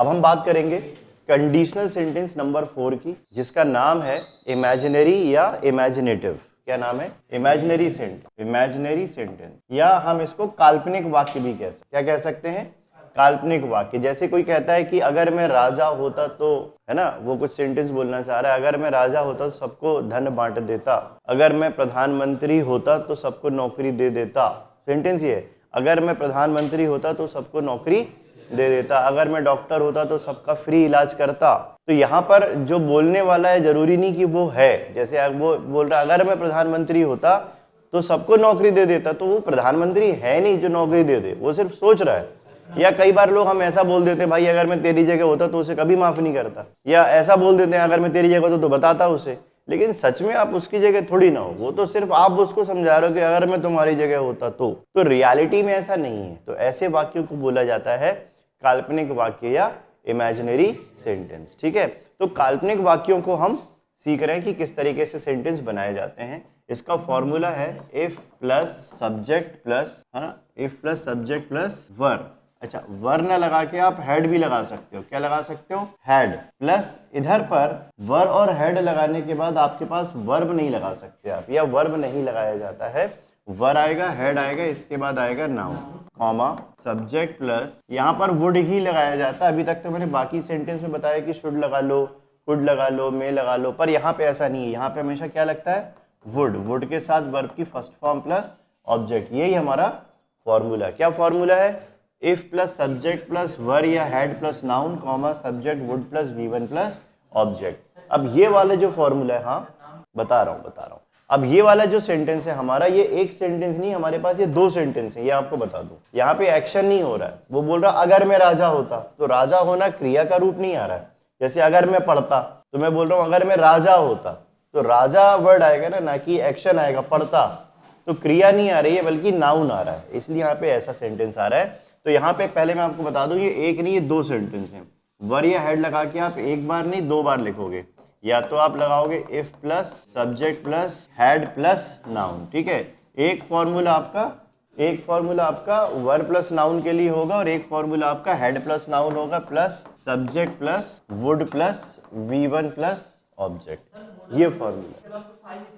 अब हम बात करेंगे कंडीशनल सेंटेंस नंबर 4 की, जिसका नाम है इमेजिनरी या इमेजिनेटिव। क्या नाम है? इमेजिनरी सेंटेंस, इमेजिनरी सेंटेंस, या हम इसको काल्पनिक वाक्य भी कह सकते। क्या कह सकते हैं? काल्पनिक वाक्य। जैसे कोई कहता है कि अगर मैं राजा होता तो, है ना, वो कुछ सेंटेंस बोलना चाह रहा है, अगर मैं राजा होता तो सबको धन बांट देता, अगर मैं प्रधानमंत्री होता तो सबको नौकरी दे देता। सेंटेंस ये है, अगर मैं प्रधानमंत्री होता तो सबको नौकरी दे देता, अगर मैं डॉक्टर होता तो सबका फ्री इलाज करता। तो यहाँ पर जो बोलने वाला है जरूरी नहीं कि वो है, जैसे वो बोल रहा है अगर मैं प्रधानमंत्री होता तो सबको नौकरी दे देता, तो वो प्रधानमंत्री है नहीं जो नौकरी दे दे, वो सिर्फ सोच रहा है। या कई बार लोग हम ऐसा बोल देते हैं, भाई अगर मैं तेरी जगह होता तो उसे कभी माफ नहीं करता, या ऐसा बोल देते हैं अगर मैं तेरी जगह होता तो बताता उसे। लेकिन सच में आप उसकी जगह थोड़ी ना हो, वो तो सिर्फ आप उसको समझा रहे हो कि अगर मैं तुम्हारी जगह होता तो रियलिटी में ऐसा नहीं है। तो ऐसे वाक्यों को बोला जाता है काल्पनिक वाक्य या इमेजिनरी सेंटेंस। ठीक है, तो काल्पनिक वाक्यों को हम सीख रहे हैं कि किस तरीके से सेंटेंस बनाए जाते हैं। इसका फॉर्मूला है इफ प्लस सब्जेक्ट प्लस, है ना, if plus subject plus verb. अच्छा, वर्ब ना लगा के आप हेड भी लगा सकते हो। क्या लगा सकते हो? हेड प्लस, इधर पर वर्ब और हेड लगाने के बाद आपके पास वर्ब नहीं लगा सकते आप, या वर्ब नहीं लगाया जाता है। वर्ब आएगा, हेड आएगा, इसके बाद आएगा नाउन, कॉमा सब्जेक्ट प्लस, यहाँ पर वुड ही लगाया जाता है। अभी तक तो मैंने बाकी सेंटेंस में बताया कि शुड लगा लो, कुड लगा लो, मे लगा लो, पर यहाँ पे ऐसा नहीं है। यहाँ पे हमेशा क्या लगता है? वुड। वुड के साथ वर्ब की फर्स्ट फॉर्म प्लस ऑब्जेक्ट, यही हमारा फॉर्मूला है। क्या फॉर्मूला है? If plus subject plus verb या had plus noun, comma subject would plus V1 plus object. अब ये वाला जो फॉर्मूला है, हाँ बता रहा हूँ। अब ये वाला जो सेंटेंस है हमारा, ये एक सेंटेंस नहीं, हमारे पास ये दो सेंटेंस है। ये आपको बता दूं, यहाँ पे एक्शन नहीं हो रहा है। वो बोल रहा अगर मैं राजा होता, तो राजा होना क्रिया का रूप नहीं आ रहा है। जैसे अगर मैं पढ़ता, तो मैं बोल रहा हूँ अगर मैं राजा होता, तो राजा वर्ड आएगा ना कि एक्शन आएगा। पढ़ता तो क्रिया नहीं आ रही है, बल्कि नाउन आ रहा है, इसलिए यहाँ पे ऐसा सेंटेंस आ रहा है। तो यहाँ पे पहले मैं आपको बता दूं, ये एक नहीं, ये दो सेंटेंस हैं। वर्ब या हेड लगा के आप एक बार नहीं, दो बार लिखोगे। या तो आप लगाओगे if plus subject plus head plus noun. ठीक है, एक फॉर्मूला आपका वर्ब प्लस नाउन के लिए होगा, और एक फॉर्मूला आपका हेड प्लस नाउन होगा, plus subject plus would plus V1 plus object. ये फॉर्मूला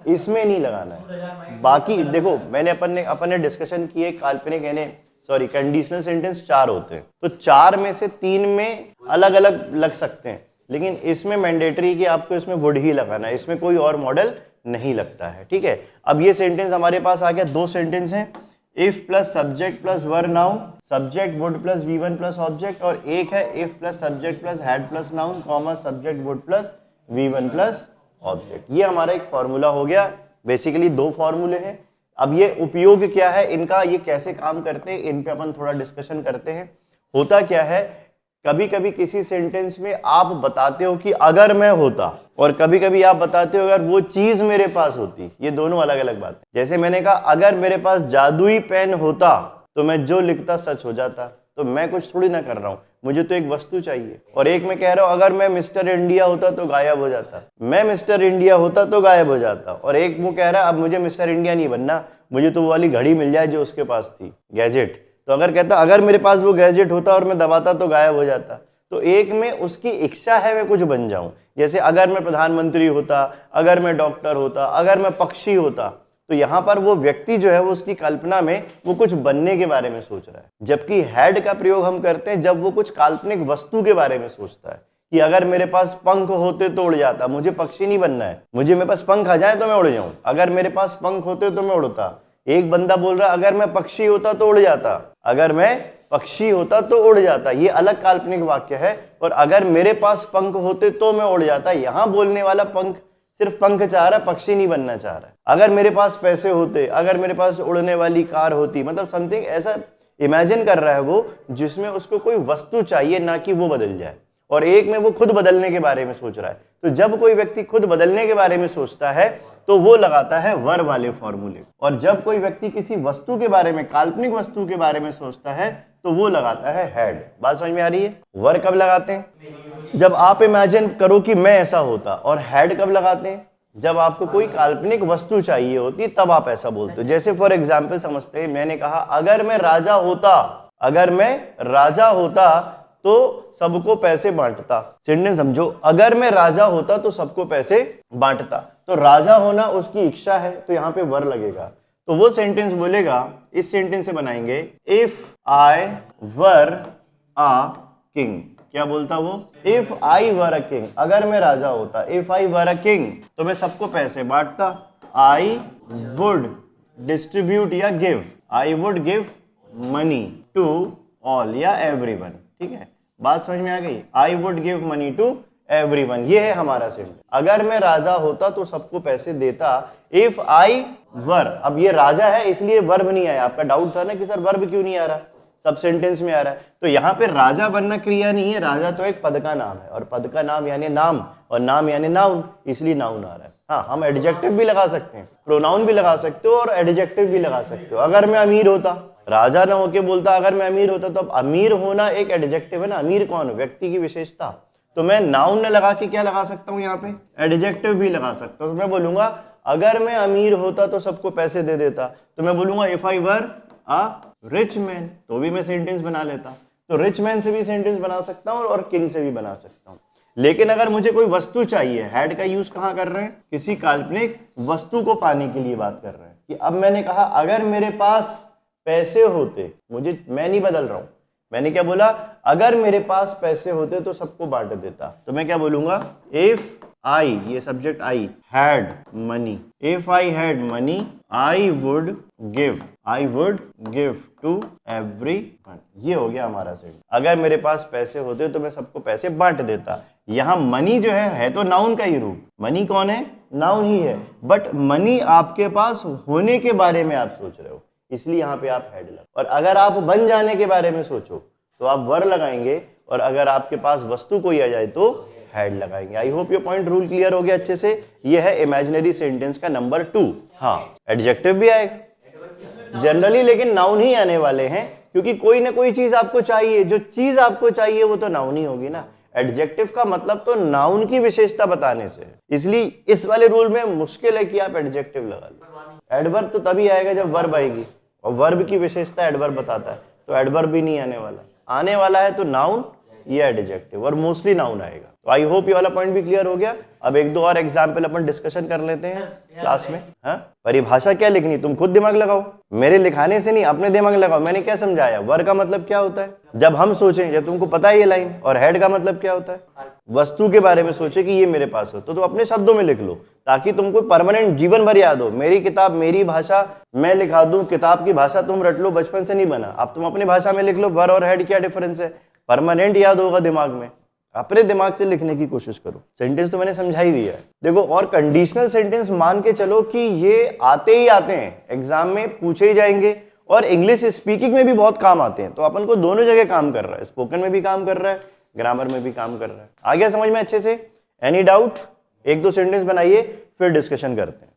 इसमें नहीं लगाना है। बाकी देखो, मैंने अपन ने डिस्कशन किए, काल्पनिक यानी कंडीशनल सेंटेंस 4 होते हैं, तो 4 में से 3 में अलग अलग लग सकते हैं, लेकिन इसमें मैंडेटरी कि आपको इसमें वुड ही लगाना है, इसमें कोई और मॉडल नहीं लगता है। ठीक है, अब ये सेंटेंस हमारे पास आ गया, दो सेंटेंस हैं, if plus subject plus verb noun, subject would plus V1 plus object, और एक है if plus subject plus head plus noun, comma subject would plus V1 plus object. ये हमारा एक फॉर्मूला हो गया। बेसिकली दो फॉर्मूले हैं। अब ये उपयोग क्या है इनका, ये कैसे काम करते हैं, इन पे अपन थोड़ा डिस्कशन करते हैं। होता क्या है, कभी कभी किसी सेंटेंस में आप बताते हो कि अगर मैं होता, और कभी कभी आप बताते हो अगर वो चीज मेरे पास होती। ये दोनों अलग अलग बात है। जैसे मैंने कहा अगर मेरे पास जादुई पेन होता तो मैं जो लिखता सच हो जाता, तो मैं कुछ थोड़ी ना कर रहा हूं, मुझे तो एक वस्तु चाहिए। और एक मैं कह रहा हूं अगर मैं मिस्टर इंडिया होता तो गायब हो जाता, मैं मिस्टर इंडिया होता तो गायब हो जाता। और एक वो कह रहा है अब मुझे मिस्टर इंडिया नहीं बनना, मुझे तो वो वाली घड़ी मिल जाए जो उसके पास थी, गैजेट। तो अगर कहता अगर मेरे पास वो गैजेट होता और मैं दबाता तो गायब हो जाता। तो एक में उसकी इच्छा है मैं कुछ बन जाऊं, जैसे अगर मैं प्रधानमंत्री होता, अगर मैं डॉक्टर होता, अगर मैं पक्षी होता। तो यहां पर वो व्यक्ति जो है वो उसकी कल्पना में वो कुछ बनने के बारे में सोच रहा है। जबकि हेड का प्रयोग हम करते हैं जब वो कुछ काल्पनिक वस्तु के बारे में सोचता है, कि अगर मेरे पास पंख होते तो उड़ जाता, मुझे पक्षी नहीं बनना है, मुझे मेरे पास पंख आ जाए तो मैं उड़ जाऊं, अगर मेरे पास पंख होते तो मैं उड़ता। एक बंदा बोल रहा अगर मैं पक्षी होता तो उड़ जाता, अगर मैं पक्षी होता तो उड़ जाता, ये अलग काल्पनिक वाक्य है। और अगर मेरे पास पंख होते तो मैं उड़ जाता, यहां बोलने वाला पंख सिर्फ पंख चाह रहा है, पक्षी नहीं बनना चाह रहा है। अगर मेरे पास पैसे होते, अगर मेरे पास उड़ने वाली कार होती, मतलब समथिंग ऐसा इमेजिन कर रहा है वो, जिसमें उसको कोई वस्तु चाहिए, ना कि वो बदल जाए। और एक में वो खुद बदलने के बारे में सोच रहा है। तो जब कोई व्यक्ति खुद बदलने के बारे में सोचता है तो वो लगाता है वर्ब वाले फॉर्मूले, और जब कोई व्यक्ति किसी वस्तु के बारे में, काल्पनिक वस्तु के बारे में सोचता है तो वो लगाता है हेड। बात समझ में आ रही है? वर्ब कब लगाते हैं? जब आप इमेजिन करो कि मैं ऐसा होता। और हेड कब लगाते हैं? जब आपको कोई काल्पनिक वस्तु चाहिए होती, तब आप ऐसा बोलते हो। जैसे फॉर एग्जाम्पल समझते हैं, मैंने कहा अगर मैं राजा होता, अगर मैं राजा होता तो सबको पैसे बांटता। सेंटेंस समझो, अगर मैं राजा होता तो सबको पैसे बांटता। तो राजा होना उसकी इच्छा है, तो यहाँ पे वर लगेगा। तो वो सेंटेंस बोलेगा, इस सेंटेंस से बनाएंगे, if I were a king. क्या बोलता वो? If I were a king, अगर मैं राजा होता, if I were a king, तो मैं सबको पैसे बांटता। आई वुड डिस्ट्रीब्यूट या give, I would give money to all या एवरीवन। ठीक है, बात समझ में आ गई? I would give money to everyone, ये है हमारा सेंटेंस। अगर मैं राजा होता तो सबको पैसे देता। इफ आई वर, अब ये राजा है इसलिए वर्ब नहीं आया। आपका डाउट था ना कि सर वर्ब क्यों नहीं आ रहा, सब सेंटेंस में आ रहा है। तो यहाँ पे राजा बनना क्रिया नहीं है, राजा तो एक पद का नाम है, और पद का नाम यानी नाम, और नाम यानी नाउन, इसलिए नाउन आ रहा है। हाँ, हम एडजेक्टिव भी लगा सकते हैं, प्रोनाउन भी लगा सकते हो और एडजेक्टिव भी लगा सकते हो। अगर मैं अमीर होता, राजा ना होके बोलता अगर मैं अमीर होता, तो अब अमीर होना एक एडजेक्टिव है ना। अमीर कौन? व्यक्ति की विशेषता। तो मैं नाउन न लगा के क्या लगा सकता हूं? यहाँ पे एडजेक्टिव भी लगा सकता हूं। तो मैं बोलूंगा अगर मैं अमीर होता तो सबको पैसे दे देता। तो मैं बोलूंगा if I were a rich man, तो भी मैं सेंटेंस बना लेता। तो रिच मैन से भी सेंटेंस बना सकता हूं और किंग से भी बना सकता हूं। लेकिन अगर मुझे कोई वस्तु चाहिए, हैड का यूज कहां कर रहे हैं? किसी काल्पनिक वस्तु को पाने के लिए बात कर रहे हैं। कि अब मैंने कहा अगर मेरे पास पैसे होते, मुझे, मैं नहीं बदल रहा हूं, मैंने क्या बोला? अगर मेरे पास पैसे होते तो सबको बांट देता। तो मैं क्या बोलूंगा? इफ आई, ये subject I, had money, if I had money I would give to everyone. ये हो गया हमारा सेंटेंस। अगर मेरे पास पैसे होते तो मैं सबको पैसे बांट देता। यहाँ मनी जो है तो नाउन का ही रूप। मनी कौन है? नाउन ही है, बट मनी आपके पास होने के बारे में आप सोच रहे हो, इसलिए यहाँ पे आप हेड लगा। और अगर आप बन जाने के बारे में सोचो तो आप वर लगाएंगे, और अगर आपके पास वस्तु कोई आ जाए तो हेड लगाएंगे। आई होप ये पॉइंट रूल क्लियर हो गया अच्छे से। ये है इमेजिनरी सेंटेंस का नंबर 2। हाँ, एडजेक्टिव भी आएगा जनरली, लेकिन नाउन ही आने वाले हैं, क्योंकि कोई ना कोई चीज आपको चाहिए। जो चीज आपको चाहिए वो तो नाउन ही होगी ना। एडजेक्टिव का मतलब तो नाउन की विशेषता बताने से, इसलिए इस वाले रूल में मुश्किल है कि आप एडजेक्टिव लगा लो। एडवर्ब तो तभी आएगा जब वर्ब आएगी, और वर्ब की विशेषता एडवर्ब बताता है, तो एडवर्ब भी नहीं आने वाला। आने वाला है तो नाउन या एडजेक्टिव, और मोस्टली नाउन आएगा। तो आई होप ये वाला पॉइंट भी क्लियर हो गया। अब एक दो और एग्जाम्पल अपन डिस्कशन कर लेते हैं क्लास में। हाँ, परिभाषा क्या लिखनी, तुम खुद दिमाग लगाओ, मेरे लिखाने से नहीं, अपने दिमाग लगाओ। मैंने क्या समझाया? वर का मतलब क्या होता है जब हम सोचें, जब तुमको पता है ये लाइन, और हेड का मतलब क्या होता है? वस्तु के बारे में सोचे कि ये मेरे पास हो, तो अपने शब्दों में लिख लो, ताकि तुमको परमानेंट जीवन भर याद हो। मेरी किताब मेरी भाषा, मैं लिखा दूं, किताब की भाषा तुम रट लो, बचपन से नहीं बना। अब तुम अपनी भाषा में लिख लो, वर और हेड क्या डिफरेंस है, परमानेंट याद होगा दिमाग में। अपने दिमाग से लिखने की कोशिश करो। सेंटेंस तो मैंने समझा ही दिया है। देखो, और कंडीशनल सेंटेंस मान के चलो कि ये आते ही आते हैं, एग्जाम में पूछे ही जाएंगे, और इंग्लिश स्पीकिंग में भी बहुत काम आते हैं। तो अपन को दोनों जगह काम कर रहा है, स्पोकन में भी काम कर रहा है, ग्रामर में भी काम कर रहा है। आ गया समझ में अच्छे से? Any doubt? एक दो सेंटेंस बनाइए, फिर डिस्कशन करते हैं।